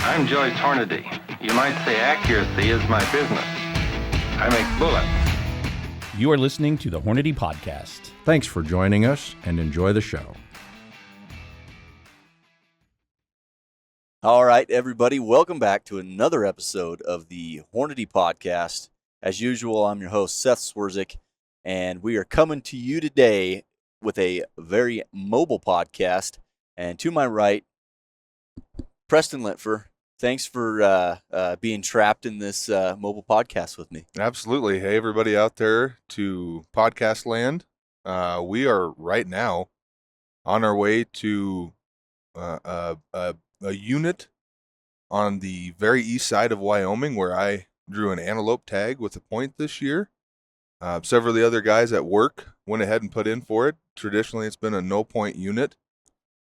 I'm Joyce Hornady. You might say accuracy is my business. I make bullets. You are listening to the Hornady Podcast. Thanks for joining us and enjoy the show. All right, everybody, welcome back to another episode of the Hornady Podcast. As usual, I'm your host, Seth Swerzik, and we are coming to you today with a very mobile podcast. And to my right, Preston Lintfer. Thanks for being trapped in this mobile podcast with me. Absolutely. Hey, everybody out there to podcast land. We are right now on our way to a unit on the very east side of Wyoming where I drew an antelope tag with a point this year. Several of the other guys at work went ahead and put in for it. Traditionally, it's been a no-point unit,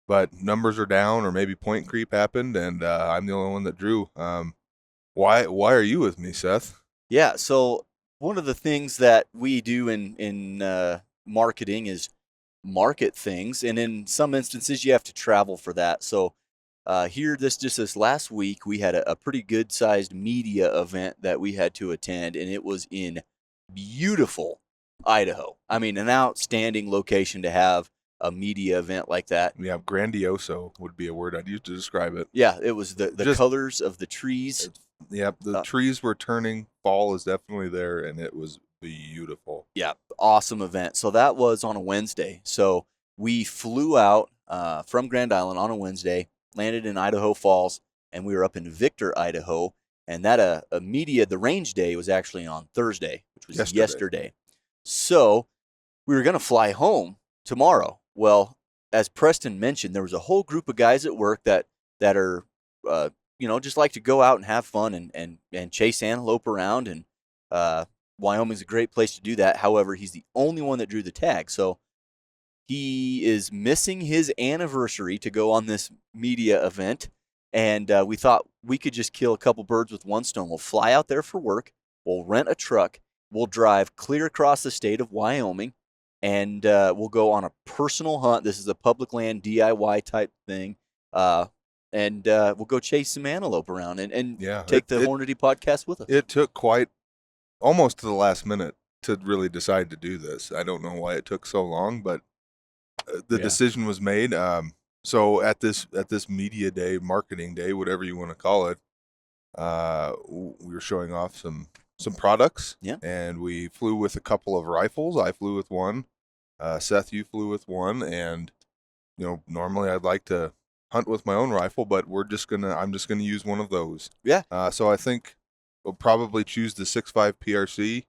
but numbers are down or maybe point creep happened, and I'm the only one that drew. Why are you with me, Seth? Yeah, so one of the things that we do in marketing is market things, and in some instances you have to travel for that. So here, this last week, we had a pretty good-sized media event that we had to attend, and it was in beautiful Idaho. I mean, an outstanding location to have a media event like that. Yeah, grandioso would be a word I'd use to describe it. Yeah, it was the colors of the trees. Yep, the trees were turning. Fall is definitely there, and it was beautiful. Yeah, awesome event. So that was on a Wednesday. So we flew out from Grand Island on a Wednesday, landed in Idaho Falls, and we were up in Victor, Idaho. And that the range day was actually on Thursday, which was yesterday. So we were going to fly home tomorrow. Well, as Preston mentioned, there was a whole group of guys at work that are, just like to go out and have fun and chase antelope around. And Wyoming's a great place to do that. However, he's the only one that drew the tag. So he is missing his anniversary to go on this media event. And we thought we could just kill a couple birds with one stone. We'll fly out there for work. We'll rent a truck. We'll drive clear across the state of Wyoming. And we'll go on a personal hunt. This is a public land DIY type thing. And we'll go chase some antelope around and take the Hornady podcast with us. It took almost to the last minute to really decide to do this. I don't know why it took so long, but the decision was made. So at this media day, marketing day, whatever you want to call it, we were showing off some products. Yeah. And we flew with a couple of rifles. I flew with one. Seth, you flew with one. And normally I'd like to hunt with my own rifle, but I'm just gonna use one of those. Yeah. So I think we'll probably choose the 6.5 PRC.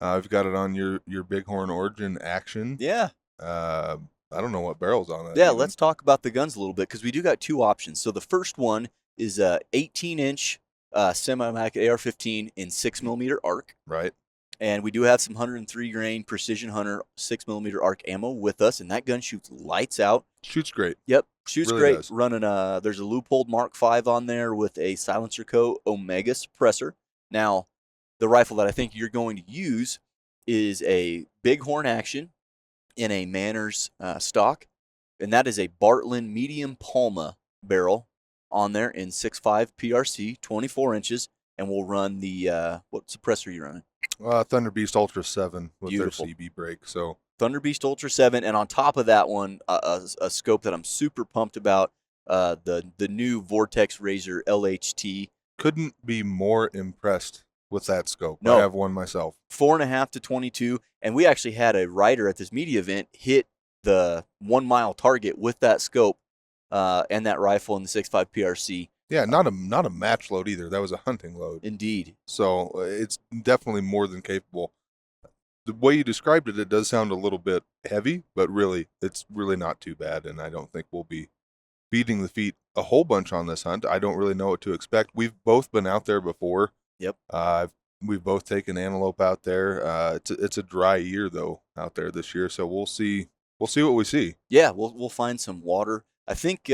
I've got it on your Bighorn Origin Action. Yeah. I don't know what barrel's on it. Yeah, let's talk about the guns a little bit because we do got two options. So the first one is a 18-inch semi-automatic AR-15 in 6mm arc. Right. And we do have some 103 grain Precision Hunter 6mm arc ammo with us, and that gun shoots lights out. Shoots great. Yep, shoots really great. Does. Running there's a Leupold Mark V on there with a Silencer Co. Omega suppressor. Now, the rifle that I think you're going to use is a Bighorn Action in a Manners stock, and that is a Bartlett medium Palma barrel on there in 6.5 PRC, 24 inches, and we'll run the what suppressor are you running? Thunder Beast Ultra 7 with Beautiful. their CB brake. So Thunder Beast Ultra 7, and on top of that one, a scope that I'm super pumped about, the new Vortex Razor LHT. Couldn't be more impressed with that scope. No. I have one myself. 4.5 to 22, and we actually had a rider at this media event hit the 1 mile target with that scope and that rifle in the 6.5 PRC. Yeah, not a match load either. That was a hunting load. Indeed. So it's definitely more than capable. The way you described it, it does sound a little bit heavy, but really, it's really not too bad, and I don't think we'll be beating the feet a whole bunch on this hunt. I don't really know what to expect. We've both been out there before. Yep. We've both taken antelope out there. It's a dry year though out there this year, so we'll see what we see. Yeah, we'll find some water. I think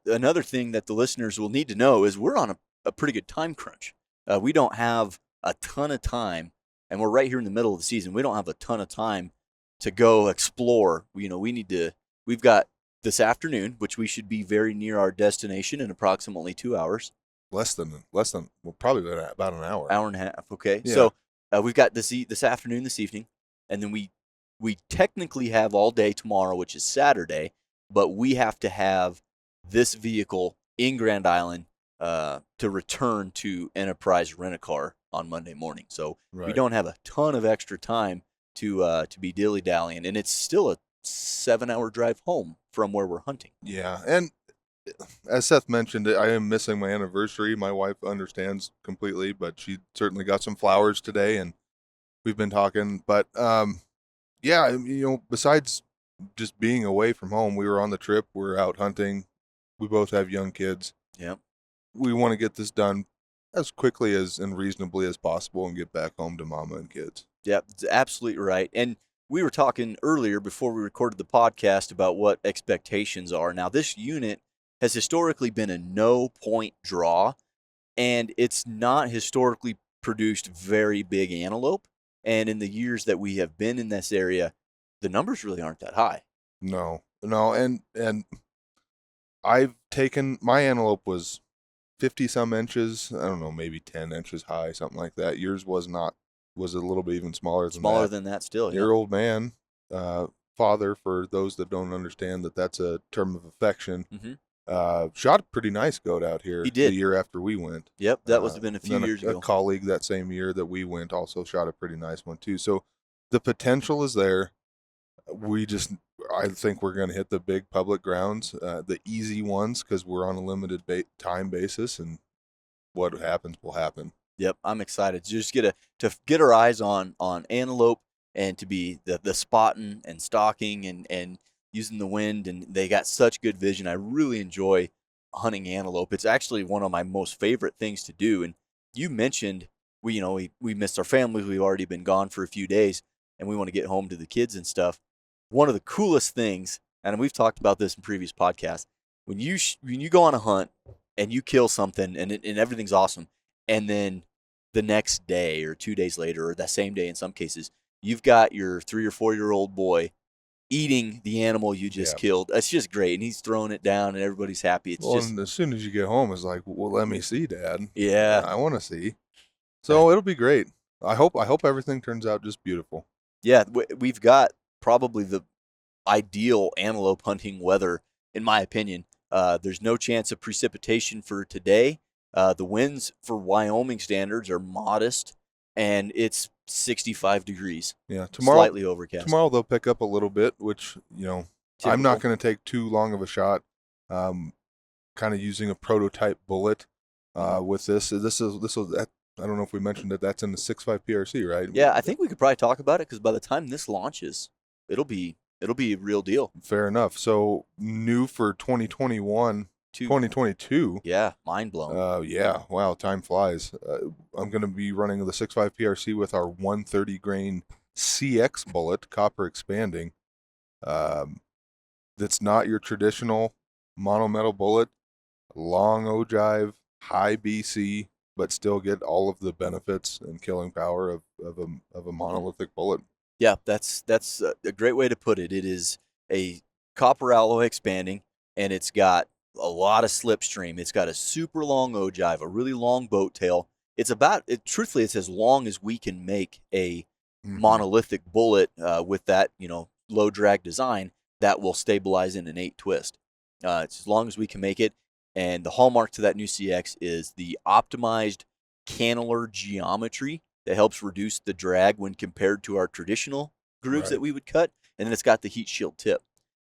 another thing that the listeners will need to know is we're on a pretty good time crunch. We don't have a ton of time, and we're right here in the middle of the season. We don't have a ton of time to go explore. We've got this afternoon, which we should be very near our destination in approximately 2 hours. less than well, probably about an hour. Hour and a half. Okay. Yeah. So we've got this afternoon, this evening, and then we technically have all day tomorrow, which is Saturday, but we have to have this vehicle in Grand Island to return to Enterprise Rent-A-Car on Monday morning. So we Right. don't have a ton of extra time to be dilly-dallying, and it's still a 7-hour drive home from where we're hunting. Yeah, and as Seth mentioned, I am missing my anniversary. My wife understands completely, but she certainly got some flowers today, and we've been talking. But yeah, besides just being away from home, we were on the trip. We're out hunting. We both have young kids. Yep. We want to get this done as quickly and reasonably as possible and get back home to mama and kids. Yeah, absolutely right. And we were talking earlier before we recorded the podcast about what expectations are. Now, this unit has historically been a no-point draw, and it's not historically produced very big antelope. And in the years that we have been in this area, the numbers really aren't that high. No, and I've taken, my antelope was 50 some inches. I don't know, maybe 10 inches high, something like that. Yours was a little bit even smaller than Smaller that. than that still. Your Yeah. old man, father, for those that don't understand that's a term of affection, shot a pretty nice goat out here. He did. The year after we went. Yep, that was been a few then years a ago. colleague that same year that we went also shot a pretty nice one too. So the potential is there. I think we're going to hit the big public grounds, the easy ones, because we're on a limited time basis, and what happens will happen. Yep, I'm excited to just get our eyes on antelope and to be the spotting and stalking and using the wind, and they got such good vision. I really enjoy hunting antelope. It's actually one of my most favorite things to do. And you mentioned we missed our families. We've already been gone for a few days, and we want to get home to the kids and stuff. One of the coolest things, and we've talked about this in previous podcasts, when you go on a hunt and you kill something and everything's awesome, and then the next day or 2 days later, or that same day in some cases, you've got your 3 or 4-year-old boy eating the animal you just killed. It's just great, and he's throwing it down, and everybody's happy. And as soon as you get home, it's like, well, let me see, Dad. Yeah, I want to see. So it'll be great. I hope everything turns out just beautiful. Yeah, we've got probably the ideal antelope hunting weather, in my opinion. There's no chance of precipitation for today. The winds for Wyoming standards are modest, and it's 65 degrees. Yeah, tomorrow, slightly overcast. Tomorrow they'll pick up a little bit, which, I'm not going to take too long of a shot. Kind of using a prototype bullet with this. This is I don't know if we mentioned it. That's in the 6.5 PRC, right? Yeah, I think we could probably talk about it because by the time this launches, it'll be a real deal. Fair enough. So new for 2021, 2022. Yeah, mind blown. Yeah, wow, time flies. I'm going to be running the 6.5 PRC with our 130 grain CX bullet, copper expanding. That's not your traditional monometal bullet, long ogive, high BC, but still get all of the benefits and killing power of a monolithic bullet. Yeah, that's a great way to put it. It is a copper alloy expanding, and it's got a lot of slipstream. It's got a super long ogive, a really long boat tail. Truthfully, it's as long as we can make a monolithic bullet with that, low drag design that will stabilize in an 8 twist. It's as long as we can make it. And the hallmark to that new CX is the optimized cannular geometry that helps reduce the drag when compared to our traditional grooves that we would cut. And then it's got the heat shield tip.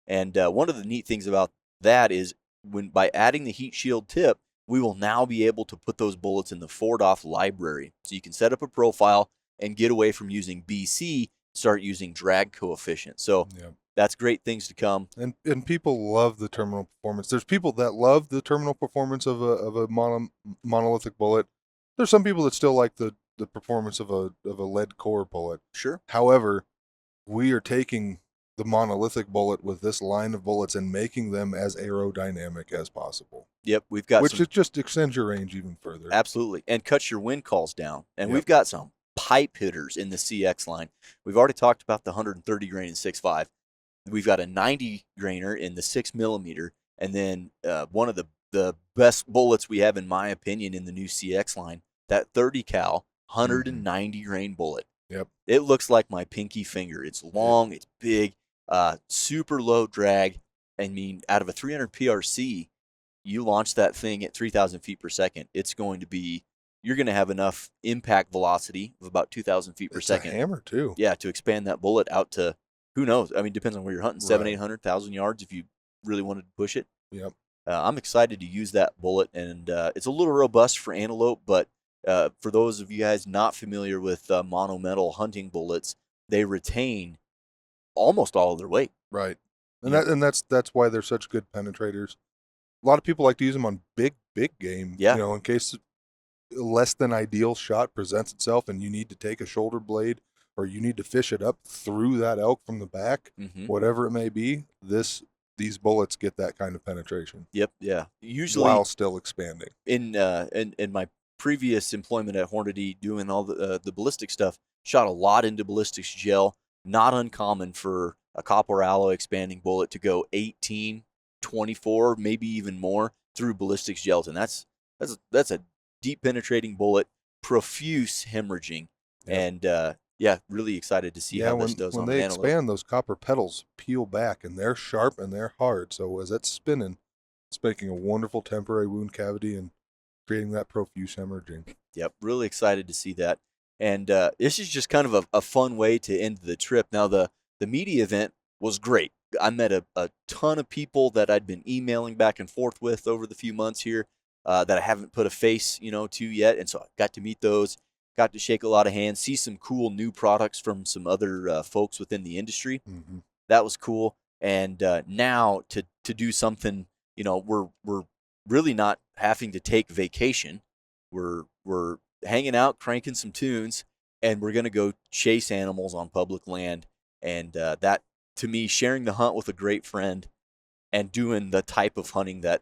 And one of the neat things about that is by adding the heat shield tip, we will now be able to put those bullets in the Ford-off library. So you can set up a profile and get away from using BC, start using drag coefficient. So that's great things to come. And people love the terminal performance. There's people that love the terminal performance of a monolithic bullet. There's some people that still like the performance of a lead core bullet. Sure. However, we are taking the monolithic bullet with this line of bullets and making them as aerodynamic as possible. Yep, we've got which it just extends your range even further. Absolutely, and cuts your wind calls down. And we've got some pipe hitters in the CX line. We've already talked about the 130 grain in 6.5. We've got a 90 grainer in the 6 millimeter, and then one of the the best bullets we have, in my opinion, in the new CX line. That 30 cal, 190 grain bullet. Yep. It looks like my pinky finger. It's long, it's big, super low drag. I mean, out of a 300 PRC, you launch that thing at 3,000 feet per second, you're going to have enough impact velocity of about 2,000 feet per second. It's a hammer, too. Yeah, to expand that bullet out to, who knows? I mean, depends on where you're hunting, 700, Right. 800,000 yards if you really wanted to push it. Yep. I'm excited to use that bullet, and it's a little robust for antelope, but for those of you guys not familiar with monometal hunting bullets, they retain almost all of their weight. Right. And that's why they're such good penetrators. A lot of people like to use them on big game, Yeah. in case a less than ideal shot presents itself and you need to take a shoulder blade or you need to fish it up through that elk from the back, whatever it may be, these bullets get that kind of penetration. Yep, yeah. Usually while still expanding. In my previous employment at Hornady, doing all the ballistic stuff, shot a lot into ballistics gel. Not uncommon for a copper alloy expanding bullet to go 18, 24, maybe even more through ballistics gels, and that's a deep penetrating bullet, profuse hemorrhaging, and really excited to see how this does when on they the antelope. expand, those copper petals peel back, and they're sharp and they're hard. So as it's spinning, it's making a wonderful temporary wound cavity and creating that profuse hemorrhaging. Yep, really excited to see that. And this is just kind of a fun way to end the trip. Now, the media event was great. I met a ton of people that I'd been emailing back and forth with over the few months here that I haven't put a face, to yet. And so I got to meet those, got to shake a lot of hands, see some cool new products from some other folks within the industry. Mm-hmm. That was cool. And now to do something, we're really not having to take vacation. We're hanging out, cranking some tunes, and we're going to go chase animals on public land. And that, to me, sharing the hunt with a great friend and doing the type of hunting that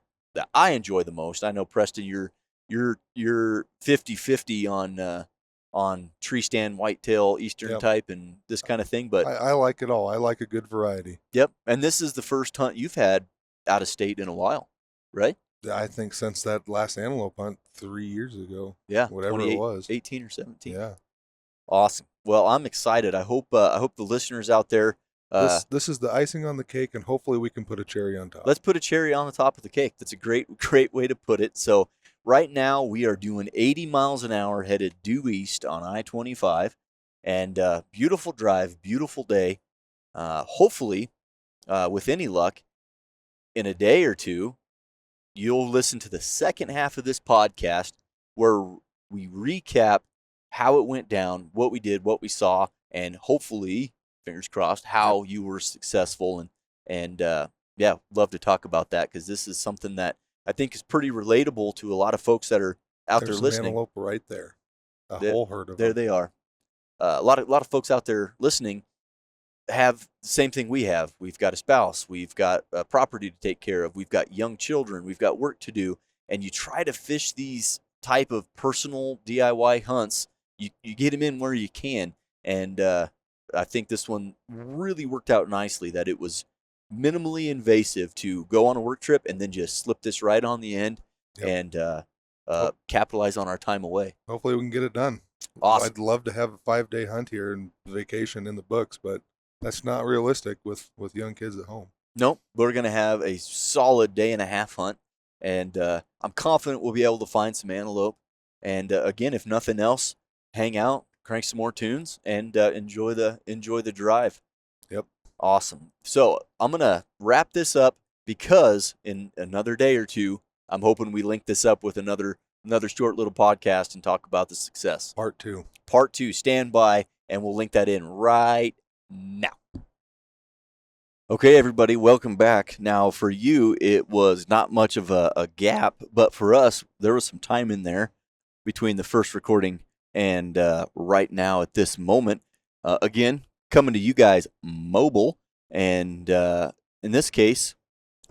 I enjoy the most. I know, Preston, you're 50-50 on tree stand, whitetail, eastern type, and this kind of thing. But I like it all. I like a good variety. Yep. And this is the first hunt you've had out of state in a while, right? I think since that last antelope hunt 3 years ago. Yeah. Whatever it was. 18 or 17. Yeah. Awesome. Well, I'm excited. I hope the listeners out there. This is the icing on the cake, and hopefully we can put a cherry on top. Let's put a cherry on the top of the cake. That's a great way to put it. So right now we are doing 80 miles an hour headed due east on I-25, and beautiful drive, beautiful day. Hopefully, with any luck, in a day or two, you'll listen to the second half of this podcast where we recap how it went down, what we did, what we saw, and hopefully, fingers crossed, how you were successful. And love to talk about that, because this is something that I think is pretty relatable to a lot of folks that are out there listening. Antelope right there, whole herd of them. There they are. A lot of folks out there listening have the same thing we have. We've got a spouse, we've got a property to take care of, we've got young children, we've got work to do, and you try to fish these type of personal DIY hunts. You get them in where you can, and I think this one really worked out nicely, that it was minimally invasive to go on a work trip and then just slip this right on the end and capitalize on our time away. Hopefully we can get it done. Awesome. I'd love to have a 5-day hunt here and vacation in the books, but that's not realistic with young kids at home. Nope. We're going to have a solid day and a half hunt, and I'm confident we'll be able to find some antelope. And again, if nothing else, hang out, crank some more tunes, and enjoy the drive. Yep. Awesome. So I'm going to wrap this up, because in another day or two, I'm hoping we link this up with another short little podcast and talk about the success. Part 2. Part 2. Stand by, and we'll link that in right now. Okay, everybody, welcome back. Now, for you, it was not much of a gap, but for us, there was some time in there between the first recording and right now at this moment. Again, coming to you guys mobile, and in this case,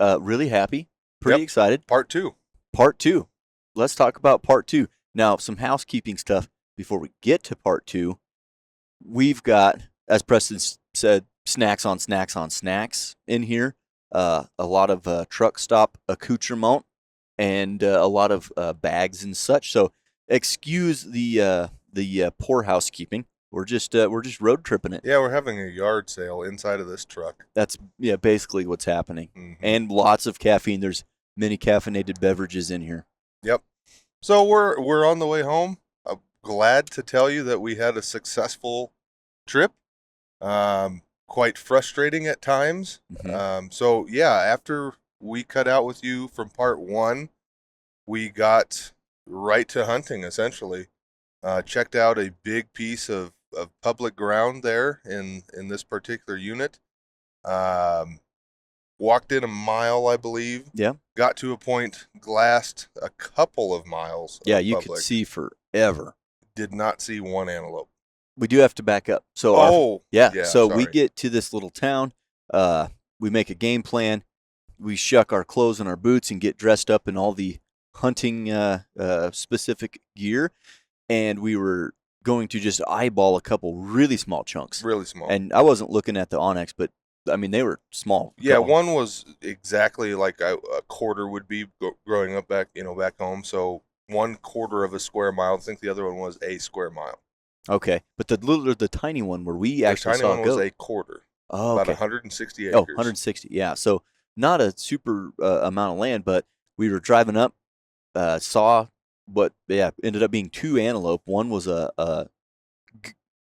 really happy, pretty excited. Part 2. Part 2. Let's talk about part 2. Now, some housekeeping stuff before we get to part 2. We've got, as Preston said, snacks on snacks on snacks in here. A lot of truck stop accoutrement. and a lot of bags and such. So excuse the poor housekeeping. We're just road tripping it. Yeah, we're having a yard sale inside of this truck. That's basically what's happening. Mhm. And lots of caffeine. There's many caffeinated beverages in here. Yep. So we're on the way home. I'm glad to tell you that we had a successful trip. Quite frustrating at times. Mhm. So yeah, after we cut out with you from part 1, we got right to hunting essentially. Checked out a big piece of public ground there in this particular unit. Walked in a mile, I believe. Yeah. Got to a point, glassed a couple of miles. Yeah, of you public. could see forever. Did not see one antelope. We do have to back up. So so we sorry. get to this little town. We make a game plan. We shuck our clothes and our boots and get dressed up in all the hunting specific gear. And we were going to just eyeball a couple really small chunks. Really small. And I wasn't looking at the onyx, but I mean they were small. Yeah, one was exactly like a quarter would be growing up back home. So 1/4 of a square mile. I think the other one was a square mile. Okay, but the tiny one where we actually the tiny saw one it go. was a quarter. Oh, about okay. 160 acres. Oh, 160. Yeah, so not a super amount of land, but we were driving up, saw what ended up being 2 antelope. One was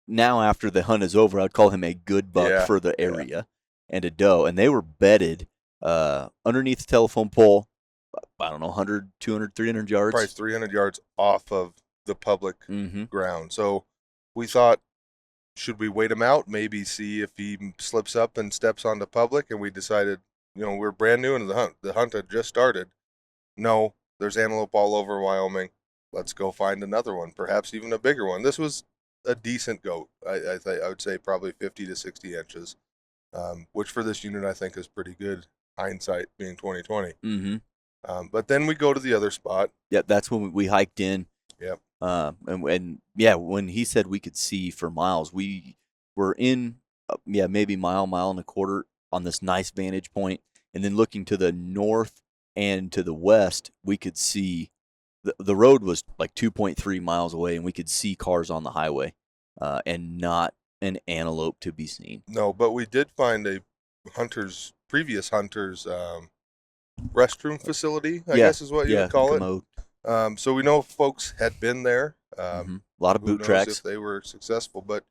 now after the hunt is over, I'd call him a good buck for the area, and a doe, and they were bedded underneath the telephone pole. I don't know, 100, 200, 300 yards. Probably 300 yards off of the public Mm-hmm. ground. So we thought, should we wait him out, maybe see if he slips up and steps onto public? And we decided, we're brand new into the hunt. The hunt had just started. No, there's antelope all over Wyoming. Let's go find another one, perhaps even a bigger one. This was a decent goat. I would say probably 50 to 60 inches, which for this unit I think is pretty good. Hindsight being 2020. Mm-hmm. But then we go to the other spot. Yeah, that's when we hiked in. Yep. And when he said we could see for miles, we were in maybe mile and a quarter on this nice vantage point, and then looking to the north and to the west, we could see the road was like 2.3 miles away, and we could see cars on the highway, and not an antelope to be seen. No, but we did find a previous hunter's restroom facility, I guess is what you would call it. So we know folks had been there. A lot of Who boot knows tracks. if they were successful, but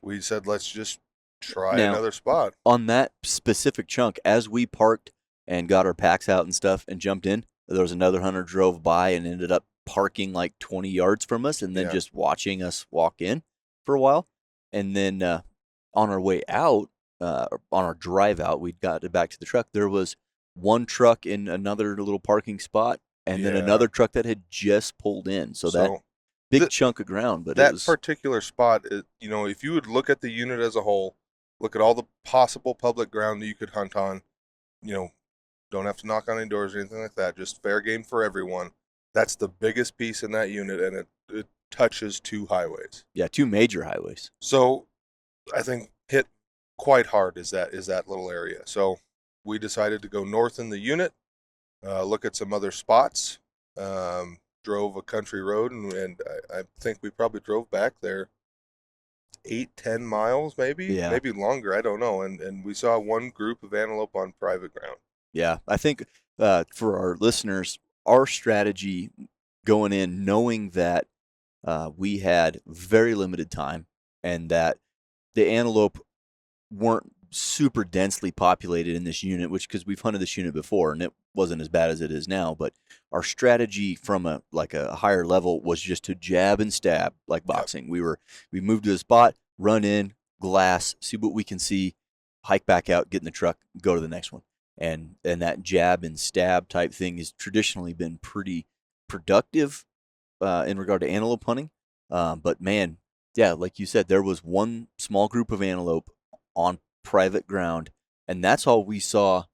we said let's just try Now, another spot. On that specific chunk, as we parked and got our packs out and stuff and jumped in, there was another hunter drove by and ended up parking like 20 yards from us and then just watching us walk in for a while. And then on our way out, on our drive out, we got back to the truck. There was one truck in another little parking spot, and then another truck that had just pulled in. So that big chunk of ground. But that particular spot, if you would look at the unit as a whole, look at all the possible public ground that you could hunt on, don't have to knock on any doors or anything like that, just fair game for everyone. That's the biggest piece in that unit, and it touches 2 highways. Yeah, 2 major highways. So I think hit quite hard is that little area. So we decided to go north in the unit, look at some other spots, drove a country road, and I think we probably drove back there 8-10 miles, maybe longer, I don't know, and we saw one group of antelope on private ground. Yeah, I think for our listeners, our strategy going in, knowing that we had very limited time and that the antelope weren't super densely populated in this unit, which because we've hunted this unit before and it wasn't as bad as it is now, but our strategy from a higher level was just to jab and stab like boxing. We moved to a spot, run in, glass, see what we can see, hike back out, get in the truck, go to the next one. And that jab and stab type thing has traditionally been pretty productive in regard to antelope hunting. But man, like you said, there was one small group of antelope on private ground, and that's all we saw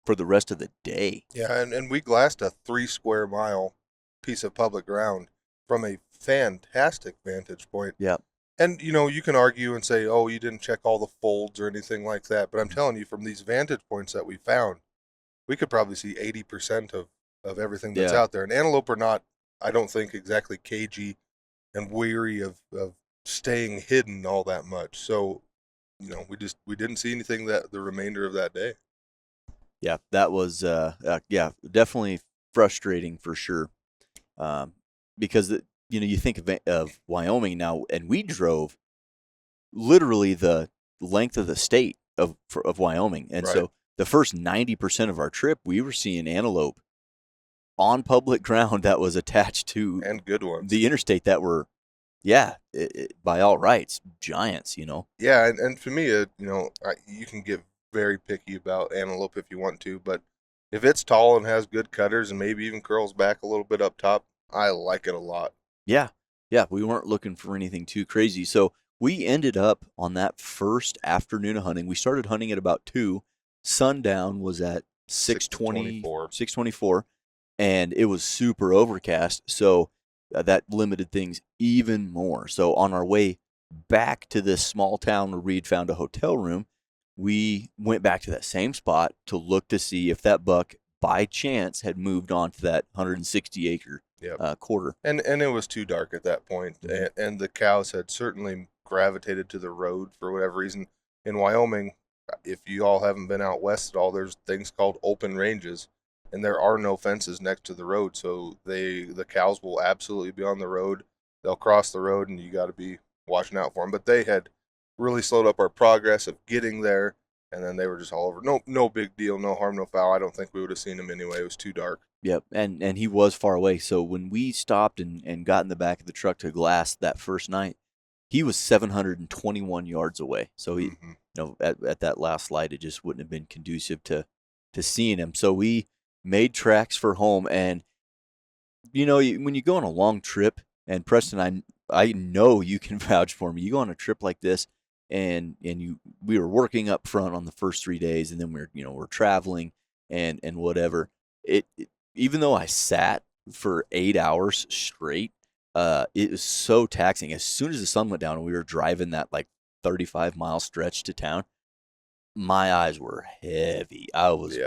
for the rest of the day. Yeah, and we glassed a 3 square mile piece of public ground from a fantastic vantage point. Yeah. And, you can argue and say, oh, you didn't check all the folds or anything like that. But I'm telling you, from these vantage points that we found, we could probably see 80% of everything that's Yeah. out there. And antelope are not, I don't think, exactly cagey and weary of staying hidden all that much. So, we didn't see anything that the remainder of that day. Yeah, that was definitely frustrating for sure. Because you think of Wyoming now, and we drove literally the length of the state of Wyoming, and Right. so the first 90% of our trip, we were seeing antelope on public ground that was attached to And good ones. the interstate that were, by all rights, giants. Yeah, and for me, you can get very picky about antelope if you want to, but if it's tall and has good cutters and maybe even curls back a little bit up top, I like it a lot. Yeah, we weren't looking for anything too crazy, so we ended up on that first afternoon of hunting. We started hunting at about 2. Sundown was at 6:20, 6:24, and it was super overcast, so that limited things even more. So on our way back to this small town where we'd found a hotel room, we went back to that same spot to look to see if that buck by chance had moved on to that 160-acre quarter. And it was too dark at that point, and the cows had certainly gravitated to the road for whatever reason. In Wyoming, if you all haven't been out west at all, there's things called open ranges, and there are no fences next to the road, so the cows will absolutely be on the road. They'll cross the road, and you got to be watching out for them. But they had really slowed up our progress of getting there, and then they were just all over. No big deal, no harm, no foul. I don't think we would have seen him anyway. It was too dark. Yep, and he was far away. So when we stopped and got in the back of the truck to glass that first night, he was 721 yards away. So he, at that last light, it just wouldn't have been conducive to seeing him. So we made tracks for home, and when you go on a long trip, and Preston, I know you can vouch for me. You go on a trip like this, and we were working up front on the first 3 days, and then we're traveling and whatever. It even though I sat for 8 hours straight, it was so taxing. As soon as the sun went down and we were driving that like 35-mile stretch to town, my eyes were heavy. I was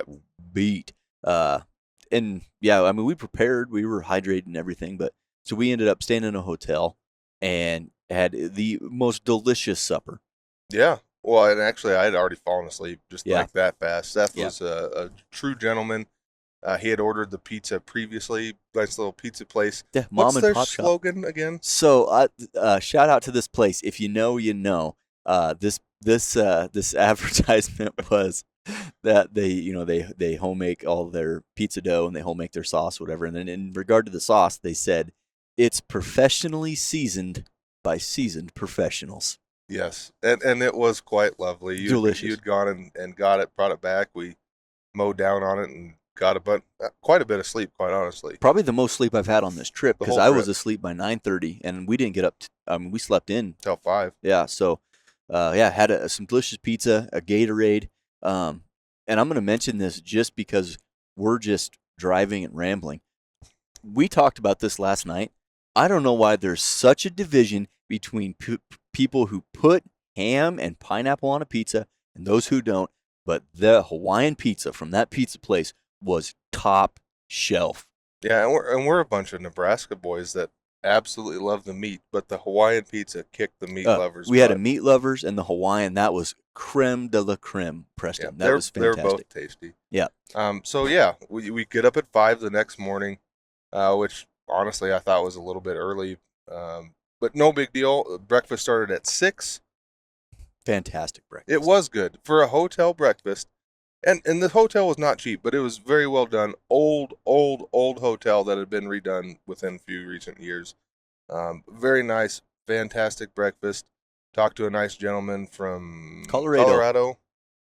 beat. And yeah, I mean, we prepared, we were hydrated and everything, but so we ended up staying in a hotel and had the most delicious supper. Yeah. Well, and actually, I had already fallen asleep just like that fast. Seth was a true gentleman. He had ordered the pizza previously. Nice little pizza place. Yeah, What's their mom-and-pop slogan again? So, shout out to this place. If you know, you know. This advertisement was that they home make all their pizza dough and they home make their sauce, whatever. And then in regard to the sauce, they said it's professionally seasoned by seasoned professionals. Yes, and it was quite lovely. Delicious. You'd gone and got it, brought it back. We mowed down on it and got quite a bit of sleep, quite honestly. Probably the most sleep I've had on this trip, because I was asleep by 9:30 and we didn't get up. We slept in till 5. Yeah, so had some delicious pizza, a Gatorade, and I'm going to mention this just because we're just driving and rambling. We talked about this last night. I don't know why there's such a division between people who put ham and pineapple on a pizza and those who don't, but the Hawaiian pizza from that pizza place was top shelf. Yeah, and we're a bunch of Nebraska boys that absolutely love the meat, but the Hawaiian pizza kicked the meat lovers. We had a meat lovers and the Hawaiian. That was creme de la creme, Preston. Yeah, that was fantastic. They're both tasty. Yeah. So yeah, we get up at 5 the next morning, which honestly I thought was a little bit early, but no big deal. Breakfast started at 6. Fantastic breakfast. It was good for a hotel breakfast. And the hotel was not cheap, but it was very well done. Old hotel that had been redone within a few recent years. Very nice, fantastic breakfast. Talked to a nice gentleman from Colorado.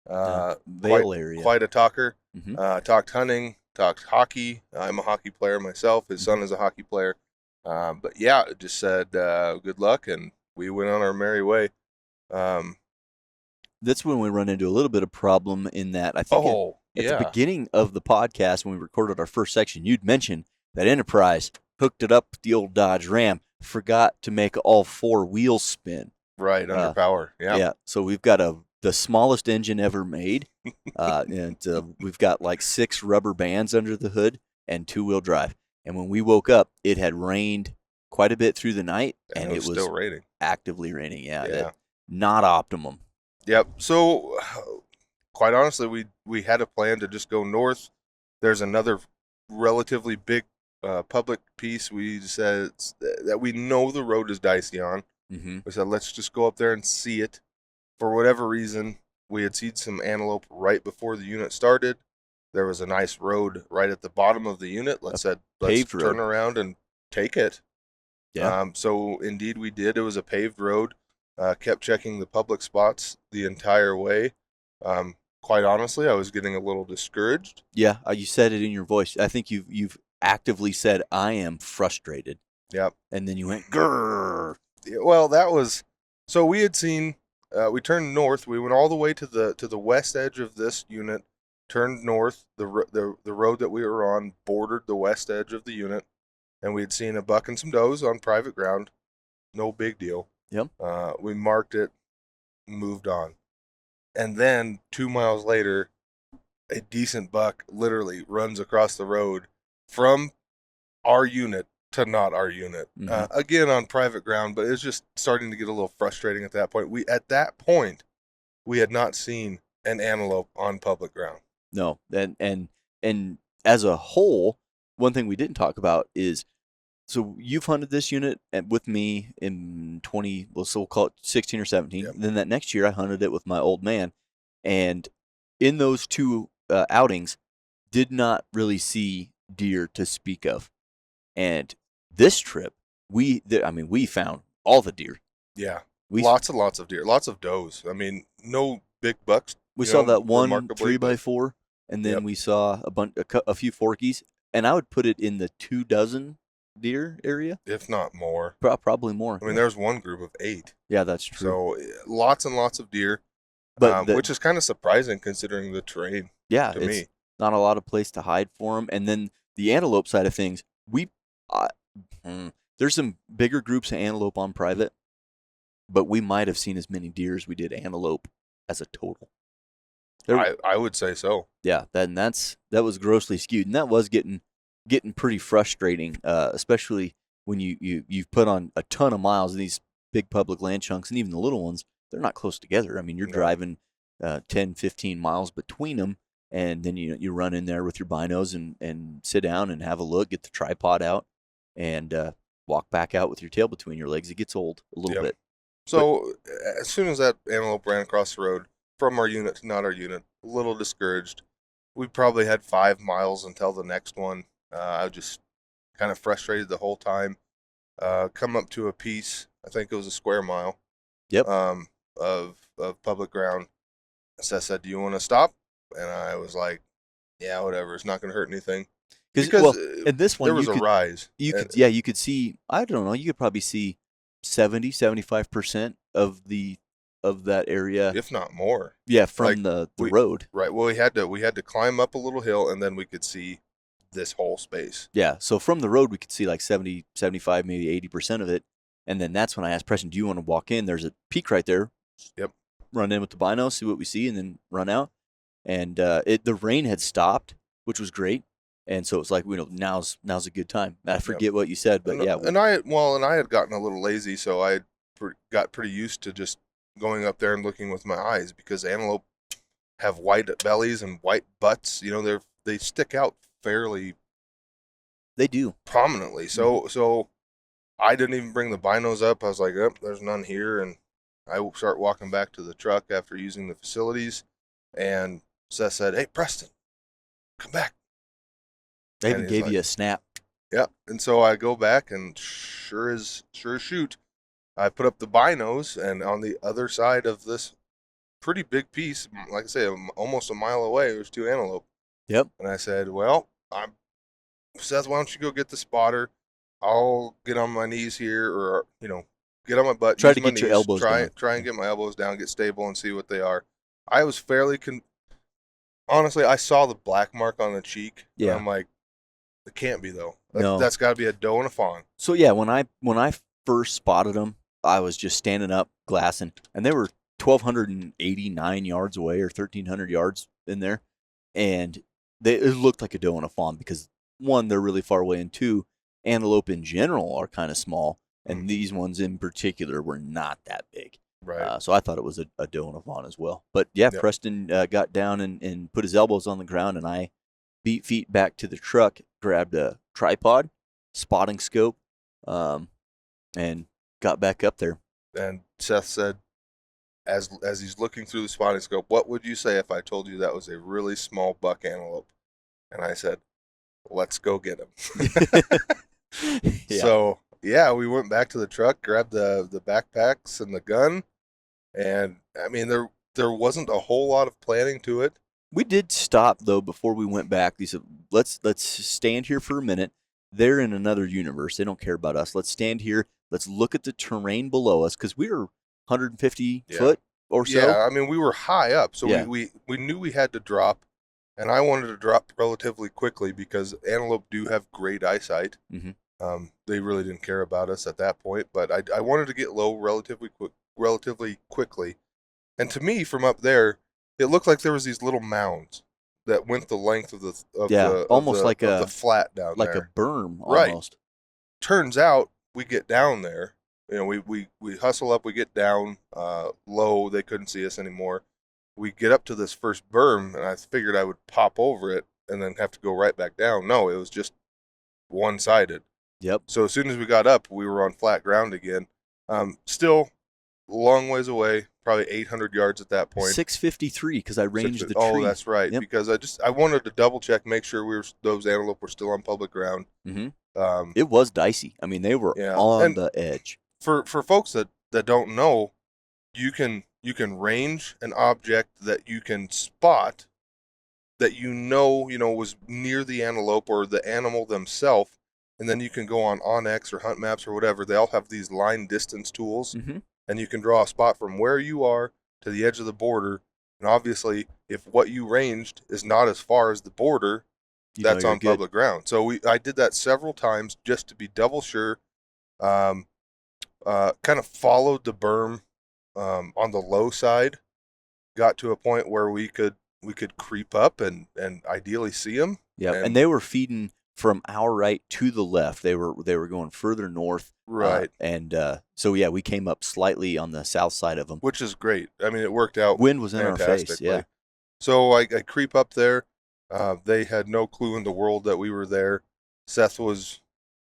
Vail area. Quite a talker. Mm-hmm. Talked hunting, talked hockey. I'm a hockey player myself. His son is a hockey player. But yeah, it just said good luck, and we went on our merry way. That's when we run into a little bit of problem in that I think at the beginning of the podcast when we recorded our first section, you'd mentioned that Enterprise hooked it up with the old Dodge Ram, forgot to make all 4 wheels spin. Right, under power. Yeah. Yeah. So we've got the smallest engine ever made, and we've got like 6 rubber bands under the hood, and 2-wheel drive. And when we woke up, it had rained quite a bit through the night, and it was still raining. actively raining. Yeah. Yeah. Not optimum. Yep. So, quite honestly, we had a plan to just go north. There's another relatively big public piece. We said that we know the road is dicey on. Mm-hmm. We said, let's just go up there and see it. For whatever reason, we had seen some antelope right before the unit started. There was a nice road right at the bottom of the unit. Let's turn around and take it. Yeah. So indeed we did. It was a paved road. Kept checking the public spots the entire way. Quite honestly, I was getting a little discouraged. Yeah, you said it in your voice. I think you've actively said, I am frustrated. Yep. And then you went, grrr. Well, that was, so we had seen, we turned north. We went all the way to the west edge of this unit, turned north. The road that we were on bordered the west edge of the unit, and we had seen a buck and some does on private ground. No big deal. Yep. We marked it, moved on. And then 2 miles later, a decent buck literally runs across the road from our unit to not our unit. Mm-hmm. Again, on private ground, but it's just starting to get a little frustrating at that point. At that point, we had not seen an antelope on public ground. No. And as a whole, one thing we didn't talk about is, so you've hunted this unit with me in we'll call it 16 or 17. Yep. Then that next year I hunted it with my old man. And in those two outings, did not really see deer to speak of. And this trip, we found all the deer. Yeah. Lots and lots of deer. Lots of does. I mean, no big bucks. We saw that one 3x4, and then we saw a few forkies. And I would put it in the 24 deer area, if not more. Probably more. I mean, there's one group of 8. Yeah, that's true. So lots and lots of deer, but which is kind of surprising considering the terrain. Yeah, to it's me, not a lot of place to hide for them. And then the antelope side of things, there's some bigger groups of antelope on private, but we might have seen as many deer as we did antelope as a total. I would say so. Yeah, that was grossly skewed, and that was getting pretty frustrating, especially when you've put on a ton of miles in these big public land chunks, and even the little ones, they're not close together. I mean, you're driving 10, 15 miles between them, and then you run in there with your binos and sit down and have a look, get the tripod out, and walk back out with your tail between your legs. It gets old a little bit. So as soon as that antelope ran across the road from our unit to not our unit, a little discouraged. We probably had 5 miles until the next one. I was just kind of frustrated the whole time. Come up to a piece, I think it was a square mile. Yep. Of public ground. Seth said, "Do you want to stop?" And I was like, "Yeah, whatever. It's not going to hurt anything." Because in this one, there was a rise. You could see. I don't know. You could probably see 70-75% of that area, if not more. Yeah, from the road. Right. Well, we had to climb up a little hill, and then we could see this whole space. Yeah. So from the road, we could see like 70, 75, maybe 80% of it. And then that's when I asked Preston, "Do you want to walk in? There's a peak right there." Yep. Run in with the bino, see what we see, and then run out. And the rain had stopped, which was great. And so it's like, now's a good time. I forget what you said, but yeah. And I had gotten a little lazy, so I got pretty used to just going up there and looking with my eyes, because antelope have white bellies and white butts. They stick out fairly. They do prominently. So I didn't even bring the binos up. I was like, "Oh, there's none here," and I start walking back to the truck after using the facilities, and Seth said, "Hey, Preston, come back." They even gave you a snap. Yeah, and so I go back, and sure as shoot, I put up the binos, and on the other side of this pretty big piece, like I say, almost a mile away, there's 2 antelope. Yep. And I said, "Well, Seth, why don't you go get the spotter? I'll get on my knees here, or get on my butt. Try to get your elbows down. Try and get my elbows down, get stable, and see what they are." I was fairly honestly, I saw the black mark on the cheek. Yeah. And I'm like, it can't be though. No. That's got to be a doe and a fawn. So yeah, when I first spotted them, I was just standing up glassing, and they were 1,289 yards away, or 1,300 yards in there, and it looked like a doe and a fawn, because one, they're really far away, and two, antelope in general are kind of small, and Mhm. these ones in particular were not that big. Right. So I thought it was a doe and a fawn as well. But yeah, Yep. Preston got down and put his elbows on the ground, and I beat feet back to the truck, grabbed a tripod, spotting scope, and got back up there. And Seth said, as he's looking through the spotting scope, what would you say if I told you that was a really small buck antelope? And I said, let's go get him. Yeah. So yeah, we went back to the truck, grabbed the backpacks and the gun, and I mean there wasn't a whole lot of planning to it. We did stop though before we went back. We said, let's stand here for a minute. They're in another universe. They don't care about us. Let's stand here. Let's look at the terrain below us because we were 150 Yeah. foot or so. Yeah, I mean we were high up, so Yeah. we knew we had to drop, and I wanted to drop relatively quickly because antelope do have great eyesight. Mhm. They really didn't care about us at that point, but I wanted to get low relatively quickly. And to me, from up there, it looked like there was these little mounds that went the length of Almost like the flat down like there. a berm Right. almost. Turns out we get down there. We hustle up. We get down low. They couldn't see us anymore. We get up to this first berm, and I figured I would pop over it and then have to go right back down. No, it was just one-sided. Yep. So as soon as we got up, we were on flat ground again. Still a long ways away, probably 800 yards at that point. 653 because I ranged the tree. Oh, that's right. Yep. Because I wanted to double check, make sure those antelope were still on public ground. Mm-hmm. It was dicey. I mean, they were on the edge. For folks that don't know, you can range an object that you can spot that you know was near the antelope or the animal themselves, and then you can go on OnX or Hunt Maps or whatever. They all have these line distance tools, and you can draw a spot from where you are to the edge of the border. And obviously, if what you ranged is not as far as the border, that's on public ground. So I did that several times just to be double sure. Kind of followed the berm on the low side, got to a point where we could creep up and ideally see them. Yeah, and they were feeding from our right to the left. They were going further north. Right. So yeah, we came up slightly on the south side of them, which is great. I mean, it worked out. Wind was in our face. Yeah. So I creep up there. They had no clue in the world that we were there. Seth was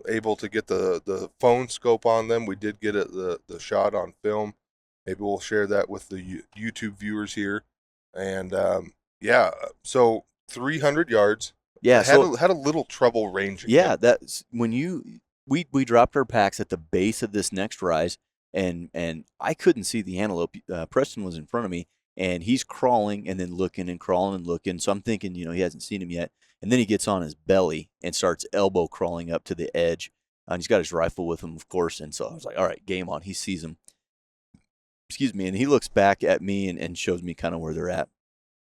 able to get the phone scope on them. We did get the shot on film. Maybe we'll share that with the YouTube viewers here. And so 300 yards. Yeah, had a little trouble ranging. Yeah, that's when we dropped our packs at the base of this next rise, and I couldn't see the antelope. Preston was in front of me, and he's crawling and then looking and crawling and looking. So I'm thinking, he hasn't seen him yet. And then he gets on his belly and starts elbow crawling up to the edge. And he's got his rifle with him, of course. And so I was like, all right, game on. He sees him. Excuse me. And he looks back at me and shows me kind of where they're at.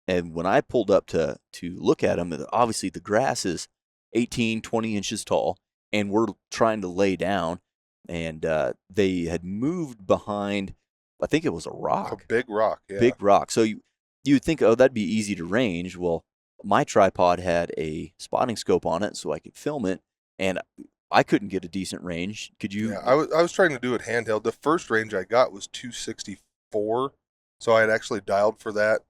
And when I pulled up to look at him, obviously the grass is 18, 20 inches tall. And we're trying to lay down. And they had moved behind, I think it was a rock. A big rock, yeah. Big rock. So you'd think, oh, that'd be easy to range. Well, my tripod had a spotting scope on it so I could film it, and I couldn't get a decent range. Could you? Yeah, I was trying to do it handheld. The first range I got was 264, so I had actually dialed for that,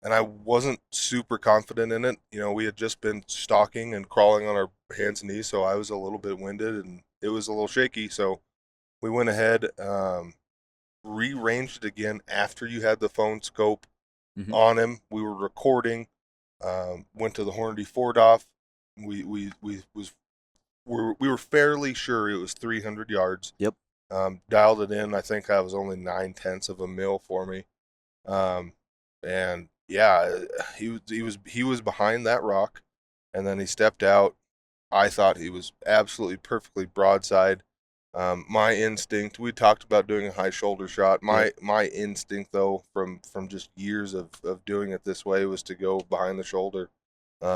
and I wasn't super confident in it. We had just been stalking and crawling on our hands and knees, so I was a little bit winded, and it was a little shaky, so we went ahead, re-ranged it again after you had the phone scope on him. We were recording. Went to the Hornady Ford off. We were fairly sure it was 300 yards. Yep. Dialed it in. I think that was only 9/10 of a mil for me. And yeah, he was behind that rock, and then he stepped out. I thought he was absolutely perfectly broadside. My instinct, we talked about doing a high shoulder shot. My instinct, though, from just years of doing it this way, was to go behind the shoulder,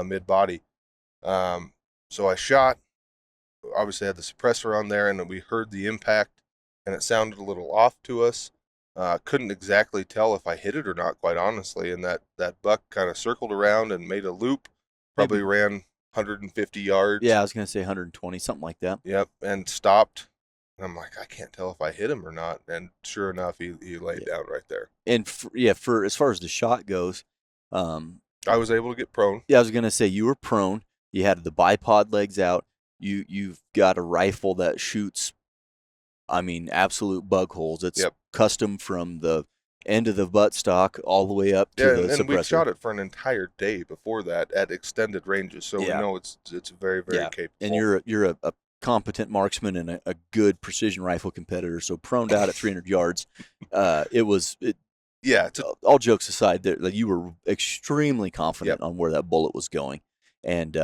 mid body. So I shot. Obviously, had the suppressor on there, and we heard the impact, and it sounded a little off to us. Couldn't exactly tell if I hit it or not, quite honestly. And that buck kind of circled around and made a loop. Probably ran 150 yards. Yeah, I was gonna say 120, something like that. Yep, and stopped. And I'm like, I can't tell if I hit him or not. And sure enough, he laid down right there. And for as far as the shot goes, I was able to get prone. yeah, I was gonna say you were prone. You had the bipod legs out. You've got a rifle that shoots, I mean, absolute bug holes. It's custom from the end of the buttstock all the way up to the suppressor. And we shot it for an entire day before that at extended ranges, so we know it's very, very capable. And you're a competent marksman and a good precision rifle competitor. So proned out at 300 yards, all jokes aside, that you were extremely confident on where that bullet was going, and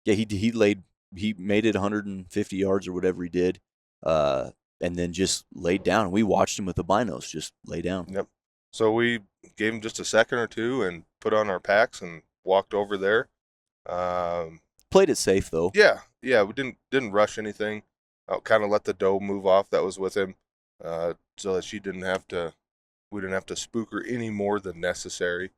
he made it 150 yards or whatever he did, and then just laid down. We watched him with the binos just lay down. Yep. So we gave him just a second or two and put on our packs and walked over there. Played it safe though. Yeah. We didn't rush anything. Kind of let the doe move off that was with him, so that we didn't have to spook her any more than necessary.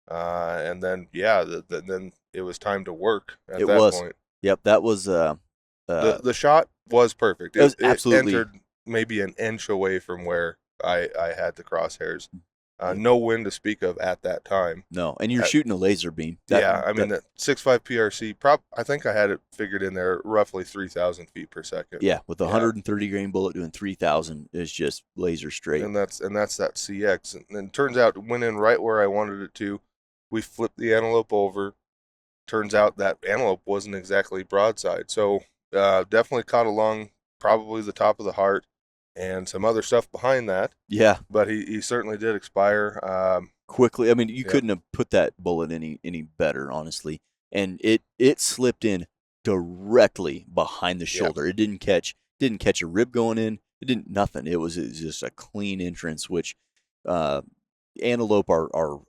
And then then it was time to work at that point. Yep, that was the shot was perfect. It absolutely entered maybe an inch away from where I had the crosshairs. No wind to speak of at that time. No, and you're shooting a laser beam. That 6.5 PRC, I think I had it figured in there roughly 3,000 feet per second. Yeah, with a 130 grain bullet doing 3,000 is just laser straight. And that's that CX. And it turns out it went in right where I wanted it to. We flipped the Antelope over. Turns out that Antelope wasn't exactly broadside. So definitely caught along probably the top of the heart. And some other stuff behind that. Yeah. But he certainly did expire. Quickly. I mean, you couldn't have put that bullet any better, honestly. And it slipped in directly behind the shoulder. It didn't catch a rib going in. It didn't nothing. It was just a clean entrance, which antelope are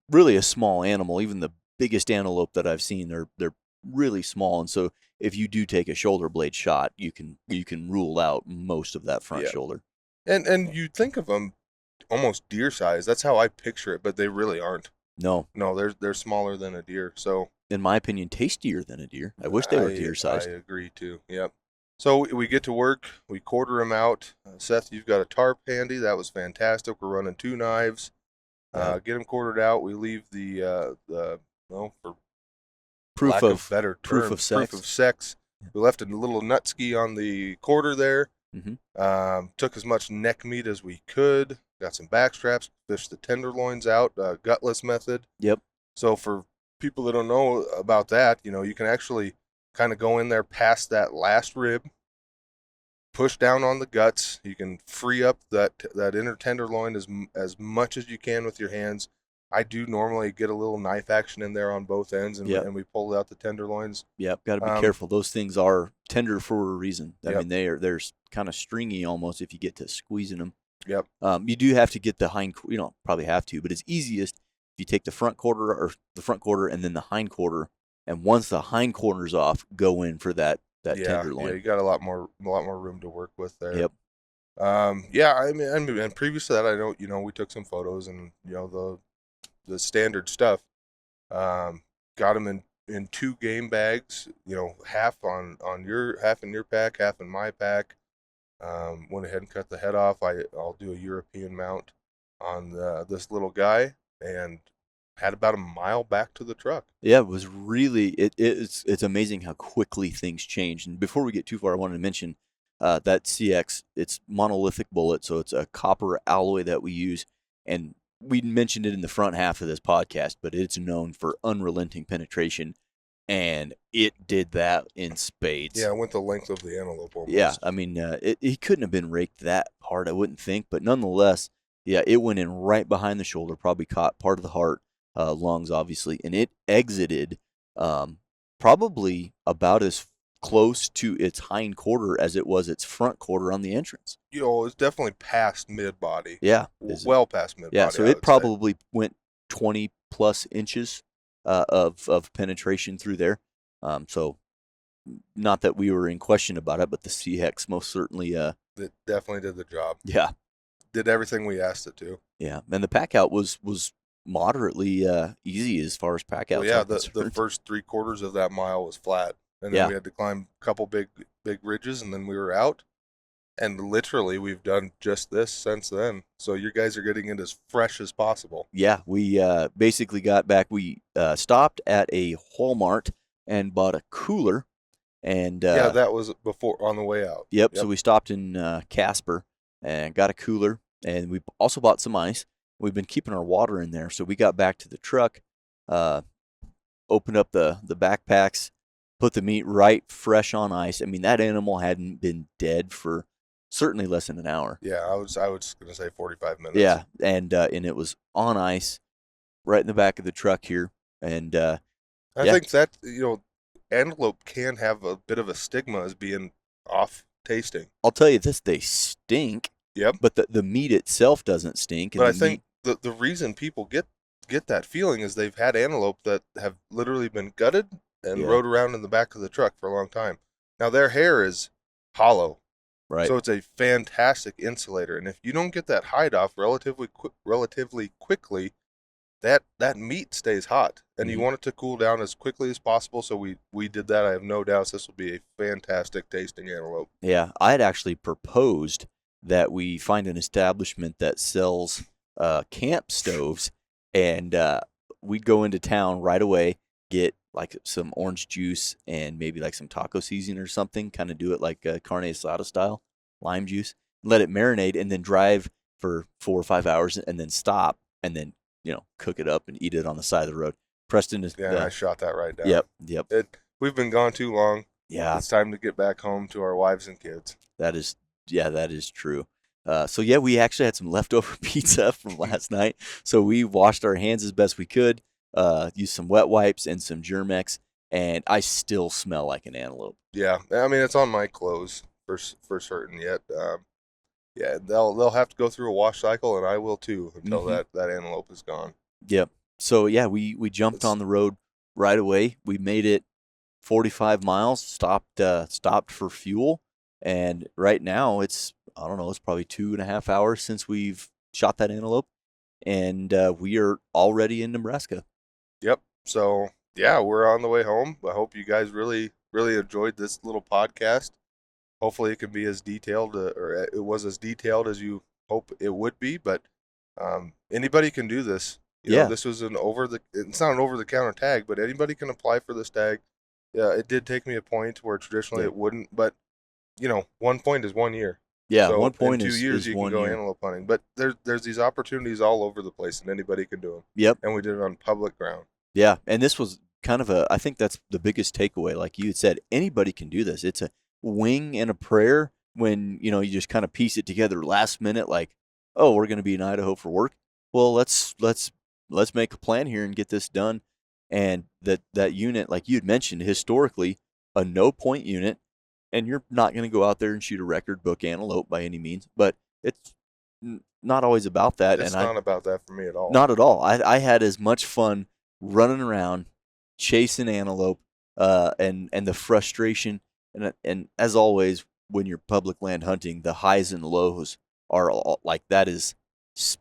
really a small animal. Even the biggest antelope that I've seen, they're really small. And so if you do take a shoulder blade shot, you can rule out most of that front shoulder. And you think of them almost deer size. That's how I picture it, but they really aren't. No, they're smaller than a deer. So in my opinion, tastier than a deer. I wish they were deer sized. I agree too. Yep. So we get to work. We quarter them out. Seth, you've got a tarp handy. That was fantastic. We're running 2 knives. Get them quartered out. We leave for proof of sex. We left a little nutski on the quarter there. Mm-hmm. Took as much neck meat as we could. Got some back straps. Fished the tenderloins out. Gutless method. Yep. So for people that don't know about that, you can actually kind of go in there past that last rib, push down on the guts. You can free up that inner tenderloin as much as you can with your hands. I do normally get a little knife action in there on both ends, and we pull out the tenderloins. Yep, got to be careful. Those things are tender for a reason. I mean, they're kind of stringy almost if you get to squeezing them. Yep. You do have to get the hind. You don't probably have to, but it's easiest if you take the front quarter and then the hind quarter, and once the hind quarter's off, go in for that tenderloin. Yeah, you got a lot more room to work with there. Yep. I mean, and previous to that, I know, we took some photos and the standard stuff. Got them in 2 game bags, half in your pack, half in my pack. Went ahead and cut the head off. I'll do a European mount on this little guy, and had about a mile back to the truck. Yeah, it was really it's amazing how quickly things change. And before we get too far, I wanted to mention that CX. It's monolithic bullet, so it's a copper alloy that we use, and we mentioned it in the front half of this podcast, but it's known for unrelenting penetration, and it did that in spades. Yeah, it went the length of the Antelope almost. Yeah, I mean, he couldn't have been raked that hard, I wouldn't think, but nonetheless, yeah, it went in right behind the shoulder, probably caught part of the heart, lungs, obviously, and it exited probably about as close to its hind quarter as it was its front quarter on the entrance. It's definitely past mid-body. Yeah. Well past mid-body. Yeah, so it probably went 20 plus inches of penetration through there. So not that we were in question about it, but the CX most certainly it definitely did the job. Yeah. Did everything we asked it to. Yeah. And the pack out was moderately easy as far as pack outs. Well, yeah, are the concerned. first 3/4 of that mile was flat, and then Yeah. we had to climb a couple big ridges, and then we were out. And literally, we've done just this since then. So you guys are getting it as fresh as possible. Yeah, we basically got back. We stopped at a Walmart and bought a cooler. And Yeah, that was before on the way out. Yep. So we stopped in Casper and got a cooler, and we also bought some ice. We've been keeping our water in there. So we got back to the truck, opened up the backpacks, put the meat right fresh on ice. I mean, that animal hadn't been dead for certainly less than an hour. Yeah, I was going to say 45 minutes. Yeah, and it was on ice right in the back of the truck here. And I think that, antelope can have a bit of a stigma as being off tasting. I'll tell you this, they stink. Yep. But the meat itself doesn't stink. And But I think the reason people get that feeling is they've had antelope that have literally been gutted and rode around in the back of the truck for a long time. Now, their hair is hollow. Right. So it's a fantastic insulator. And if you don't get that hide off relatively quickly, that meat stays hot. And you want it to cool down as quickly as possible. So we did that. I have no doubts this will be a fantastic tasting antelope. Yeah, I had actually proposed that we find an establishment that sells camp stoves, and we'd go into town right away, get like some orange juice and maybe like some taco seasoning or something, kind of do it like carne asada style, lime juice, let it marinate, and then drive for 4 or 5 hours and then stop and then, cook it up and eat it on the side of the road. Preston is... Yeah, I shot that right down. Yep. We've been gone too long. Yeah. It's time to get back home to our wives and kids. That is true. So yeah, we actually had some leftover pizza from last night. So we washed our hands as best we could, used some wet wipes and some Germex, and I still smell like an antelope. Yeah, I mean, it's on my clothes for certain yet. Yeah, they'll have to go through a wash cycle, and I will too until that antelope is gone. Yep. So yeah, we jumped on the road right away. We made it 45 miles, stopped for fuel, and right now it's probably 2.5 hours since we've shot that antelope, and we are already in Nebraska. Yep. So yeah, we're on the way home. I hope you guys really, really enjoyed this little podcast. Hopefully it can be as detailed, or it was as detailed as you hope it would be, but anybody can do this. You know, this was it's not an over-the-counter tag, but anybody can apply for this tag. Yeah, it did take me a point where traditionally it wouldn't, but 1 point is 1 year. Yeah, so 1 point in 2 years is you 1 can go year. antelope hunting. But there's these opportunities all over the place, and anybody can do them. Yep. And we did it on public ground. Yeah, and this was kind of I think that's the biggest takeaway. Like you had said, anybody can do this. It's a wing and a prayer when, you just kind of piece it together last minute, like, oh, we're going to be in Idaho for work. Well, let's make a plan here and get this done. And that unit, like you had mentioned, historically, a no-point unit, and you're not going to go out there and shoot a record book antelope by any means, but it's not always about that. It's not about that for me at all. Not at all. I had as much fun running around, chasing antelope, and the frustration. And as always, when you're public land hunting, the highs and lows are all, like, that is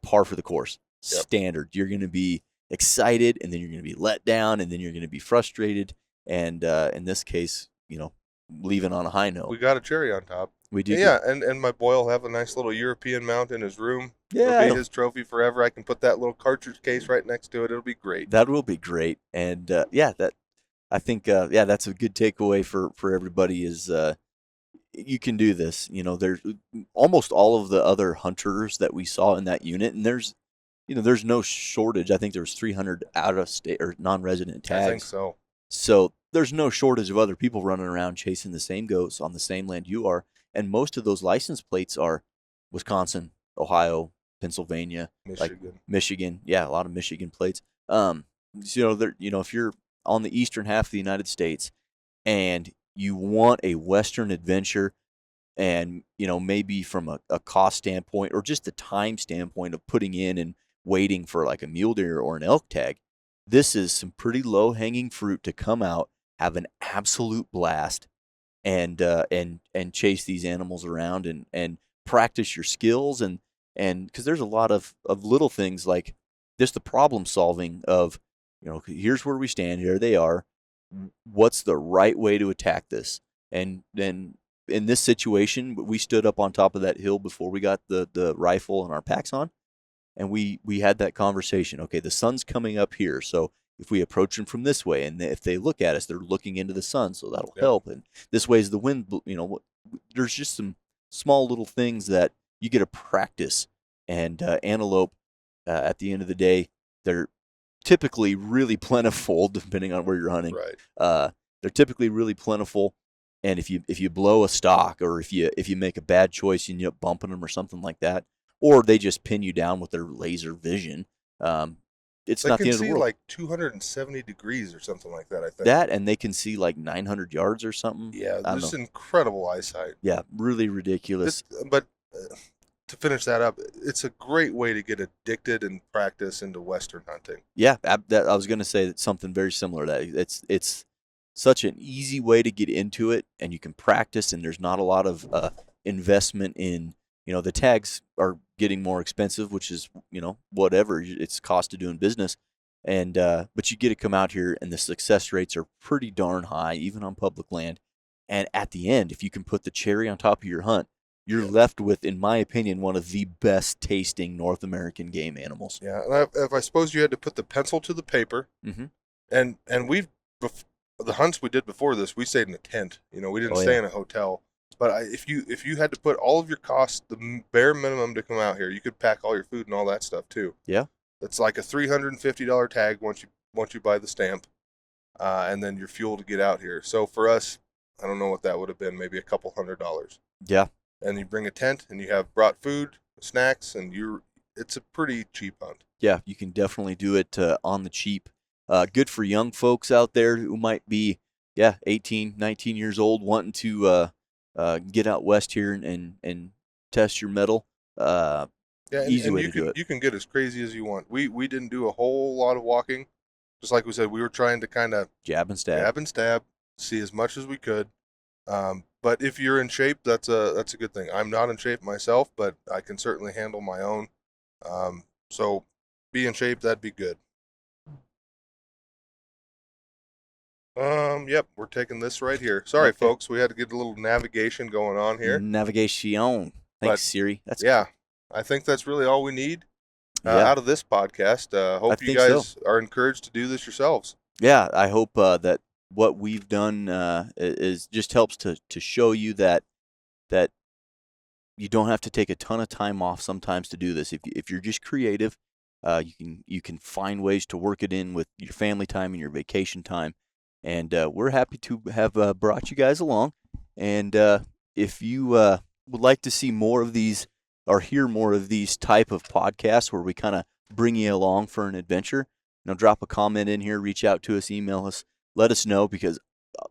par for the course. Yep. Standard. You're going to be excited, and then you're going to be let down, and then you're going to be frustrated. And in this case, leaving on a high note. We got a cherry on top. We do. Yeah, and my boy will have a nice little European mount in his room. Yeah. It'll be his trophy forever. I can put that little cartridge case right next to it. It'll be great. That will be great. And I think that's a good takeaway for everybody is you can do this. There's almost all of the other hunters that we saw in that unit, and there's no shortage. I think there was 300 out of state or non-resident tags. I think so. So there's no shortage of other people running around chasing the same goats on the same land you are, and most of those license plates are Wisconsin, Ohio, Pennsylvania, Michigan. Yeah, a lot of Michigan plates. So if you're on the eastern half of the United States and you want a Western adventure, and maybe from a cost standpoint or just the time standpoint of putting in and waiting for like a mule deer or an elk tag, this is some pretty low hanging fruit to come out, have an absolute blast, and chase these animals around and practice your skills and because there's a lot of little things like just the problem solving of, here's where we stand, here they are. What's the right way to attack this? And then in this situation, we stood up on top of that hill before we got the rifle and our packs on, and we had that conversation. Okay, the sun's coming up here, so if we approach them from this way, and if they look at us, they're looking into the sun, so that'll help. And this way is the wind. There's just some small little things that you get to practice. And antelope, at the end of the day, they're typically really plentiful, depending on where you're hunting. Right. They're typically really plentiful, and if you blow a stalk, or if you make a bad choice and you end up bumping them or something like that, or they just pin you down with their laser vision, it's not the end of the world. They can see like 270 degrees or something like that, I think. That, and they can see like 900 yards or something. Yeah, this incredible eyesight. Yeah, really ridiculous. But to finish that up, it's a great way to get addicted and practice into Western hunting. Yeah, I was going to say something very similar to that. It's such an easy way to get into it, and you can practice, and there's not a lot of investment in, the tags are getting more expensive, which is, whatever, it's cost of doing business. And but you get to come out here, and the success rates are pretty darn high, even on public land. And at the end, if you can put the cherry on top of your hunt, you're left with, in my opinion, one of the best tasting North American game animals. Yeah, and if I suppose you had to put the pencil to the paper, and the hunts we did before this, we stayed in a tent. We didn't stay in a hotel. But if you had to put all of your costs, the bare minimum to come out here, you could pack all your food and all that stuff too. Yeah, it's like a $350 tag once you buy the stamp, and then your fuel to get out here. So for us, I don't know what that would have been, maybe a couple $100. Yeah. And you bring a tent, and you have brought food, snacks, and it's a pretty cheap hunt. Yeah, you can definitely do it on the cheap. Good for young folks out there who might be, 18, 19 years old, wanting to get out west here and test your mettle. Easy way to do it. You can get as crazy as you want. We didn't do a whole lot of walking. Just like we said, we were trying to kind of jab and stab, see as much as we could. But if you're in shape, that's a good thing. I'm not in shape myself, but I can certainly handle my own. So be in shape, that'd be good. Yep, we're taking this right here. Sorry, folks, we had to get a little navigation going on here. Navigation. Thanks, Siri. That's cool. I think that's really all we need out of this podcast. Hope you guys are encouraged to do this yourselves. Yeah, I hope that what we've done is just helps to show you that you don't have to take a ton of time off sometimes to do this. If you're just creative, you can find ways to work it in with your family time and your vacation time. And we're happy to have brought you guys along. And if you would like to see more of these or hear more of these type of podcasts where we kind of bring you along for an adventure, drop a comment in here, reach out to us, email us, let us know, because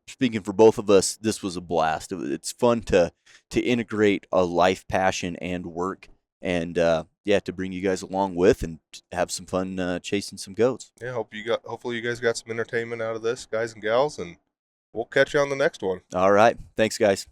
speaking for both of us, this was a blast. It's fun to integrate a life passion and work, and to bring you guys along with and have some fun chasing some goats. Yeah, hopefully you guys got some entertainment out of this, guys and gals, and we'll catch you on the next one. All right. Thanks, guys.